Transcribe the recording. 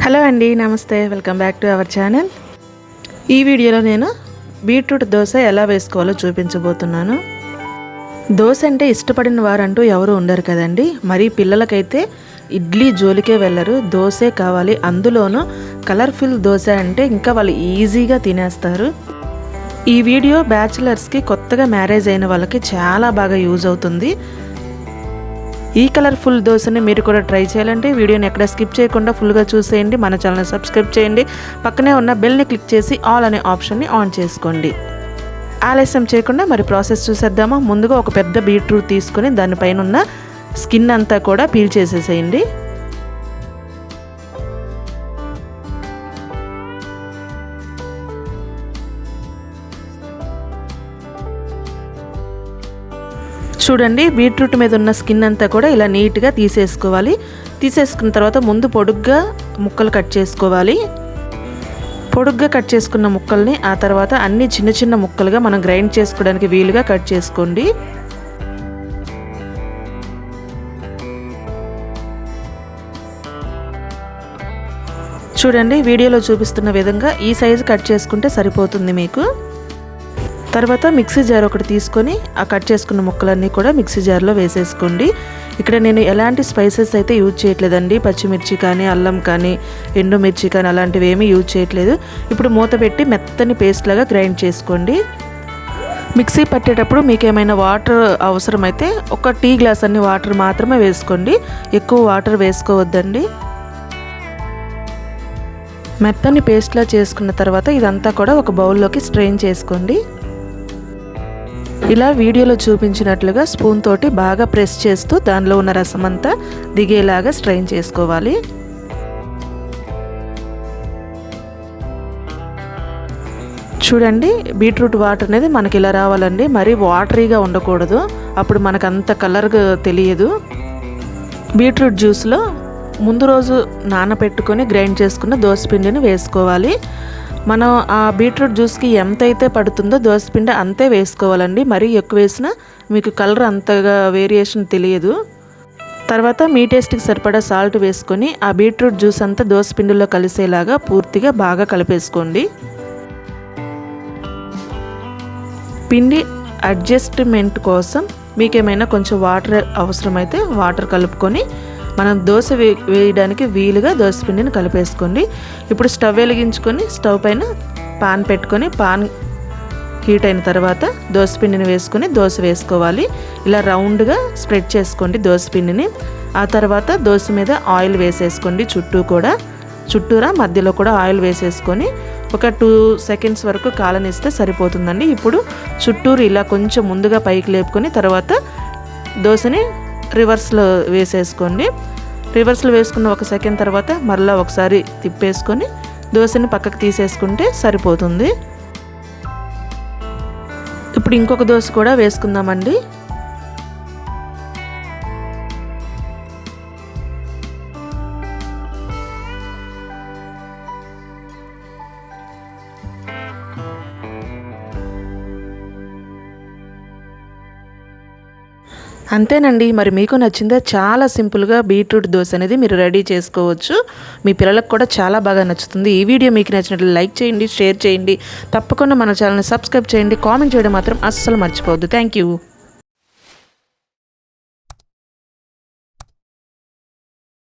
Hello అండి, నమస్తే. Welcome back to our channel. ఈ వీడియోలో నేను బీట్రూట్ దోశ ఎలా వేసుకోవాలో చూపించబోతున్నాను. దోశ అంటే ఇష్టపడిన వారంటూ ఎవరు ఉండరు కదండి. మరి పిల్లలకైతే ఇడ్లీ జోలికే వెళ్ళరు, దోశే కావాలి. అందులోనూ కలర్ఫుల్ దోశ అంటే ఇంకా వాళ్ళు ఈజీగా తినేస్తారు. ఈ వీడియో బ్యాచిలర్స్కి, కొత్తగా మ్యారేజ్ అయిన వాళ్ళకి చాలా బాగా యూజ్ అవుతుంది. ఈ కలర్ఫుల్ దోశని మీరు కూడా ట్రై చేయాలంటే వీడియోని ఎక్కడ స్కిప్ చేయకుండా ఫుల్గా చూసేయండి. మన ఛానల్ని సబ్స్క్రైబ్ చేయండి. పక్కనే ఉన్న బెల్ని క్లిక్ చేసి ఆల్ అనే ఆప్షన్ని ఆన్ చేసుకోండి. ఆలస్యం చేయకుండా మరి ప్రాసెస్ చూసేద్దామా. ముందుగా ఒక పెద్ద బీట్రూట్ తీసుకొని దానిపైన ఉన్న స్కిన్ అంతా కూడా పీల్ చేసేసేయండి. చూడండి, బీట్రూట్ మీద ఉన్న స్కిన్ అంతా కూడా ఇలా నీట్గా తీసేసుకోవాలి. తీసేసుకున్న తర్వాత ముందు పొడుగ్గా ముక్కలు కట్ చేసుకోవాలి. పొడుగ్గా కట్ చేసుకున్న ముక్కల్ని ఆ తర్వాత అన్ని చిన్న చిన్న ముక్కలుగా మనం గ్రైండ్ చేసుకోవడానికి వీలుగా కట్ చేసుకోండి. చూడండి, వీడియోలో చూపిస్తున్న విధంగా ఈ సైజు కట్ చేసుకుంటే సరిపోతుంది మీకు. తర్వాత మిక్సీ జార్ ఒకటి తీసుకొని ఆ కట్ చేసుకున్న ముక్కలన్నీ కూడా మిక్సీ జార్లో వేసేసుకోండి. ఇక్కడ నేను ఎలాంటి స్పైసెస్ అయితే యూజ్ చేయట్లేదండి. పచ్చిమిర్చి కానీ, అల్లం కానీ, ఎండుమిర్చి కానీ అలాంటివి ఏమీ యూజ్ చేయట్లేదు. ఇప్పుడు మూత పెట్టి మెత్తని పేస్ట్ లాగా గ్రైండ్ చేసుకోండి. మిక్సీ పట్టేటప్పుడు మీకు ఏమైనా వాటర్ అవసరమైతే ఒక టీ గ్లాస్ అన్ని వాటర్ మాత్రమే వేసుకోండి, ఎక్కువ వాటర్ వేసుకోవద్దండి. మెత్తని పేస్ట్లా చేసుకున్న తర్వాత ఇదంతా కూడా ఒక బౌల్లోకి స్ట్రెయిన్ చేసుకోండి. ఇలా వీడియోలో చూపించినట్లుగా స్పూన్ తోటి బాగా ప్రెస్ చేస్తూ దానిలో ఉన్న రసం అంతా దిగేలాగా స్ట్రెయిన్ చేసుకోవాలి. చూడండి, బీట్రూట్ వాటర్ అనేది మనకి ఇలా రావాలండి. మరీ వాటరీగా ఉండకూడదు, అప్పుడు మనకు అంత కలర్గా తెలియదు. బీట్రూట్ జ్యూస్లో ముందు రోజు నానబెట్టుకొని గ్రైండ్ చేసుకున్న దోసపిండిని వేసుకోవాలి. మనం ఆ బీట్రూట్ జ్యూస్కి ఎంత అయితే పడుతుందో దోసపిండి అంతే వేసుకోవాలండి. మరీ ఎక్కువ వేసినా మీకు కలర్ అంతగా వేరియేషన్ తెలియదు. తర్వాత మీ టేస్ట్కి సరిపడా సాల్ట్ వేసుకొని ఆ బీట్రూట్ జ్యూస్ అంతా దోసపిండిలో కలిసేలాగా పూర్తిగా బాగా కలిపేసుకోండి. పిండి అడ్జస్ట్మెంట్ కోసం మీకేమైనా కొంచెం వాటర్ అవసరమైతే వాటర్ కలుపుకొని మనం దోశ వేయడానికి వీలుగా దోసపిండిని కలిపేసుకోండి. ఇప్పుడు స్టవ్ వెలిగించుకొని స్టవ్ పైన పాన్ పెట్టుకొని పాన్ హీట్ అయిన తర్వాత దోసపిండిని వేసుకొని దోశ వేసుకోవాలి. ఇలా రౌండ్గా స్ప్రెడ్ చేసుకోండి దోసపిండిని. ఆ తర్వాత దోశ మీద ఆయిల్ వేసేసుకోండి. చుట్టూరా మధ్యలో కూడా ఆయిల్ వేసేసుకొని ఒక 2 సెకండ్స్ వరకు కాలనిస్తే సరిపోతుందండి. ఇప్పుడు చుట్టూరు ఇలా కొంచెం ముందుగా పైకి లేపుకొని తర్వాత దోశని రివర్స్లో వేసేసుకోండి. రివర్స్లో వేసుకున్న 1 సెకండ్ తర్వాత మరలా ఒకసారి తిప్పేసుకొని దోశని పక్కకు తీసేసుకుంటే సరిపోతుంది. ఇప్పుడు ఇంకొక దోశ కూడా వేసుకుందామండి. అంతేనండి, మరి మీకు నచ్చిందా? చాలా సింపుల్గా బీట్రూట్ దోశ అనేది మీరు రెడీ చేసుకోవచ్చు. మీ పిల్లలకు కూడా చాలా బాగా నచ్చుతుంది. ఈ వీడియో మీకు నచ్చినట్లు లైక్ చేయండి, షేర్ చేయండి. తప్పకుండా మన ఛానల్ని సబ్స్క్రైబ్ చేయండి. కామెంట్ చేయడం మాత్రం అస్సలు మర్చిపోవద్దు. Thank you.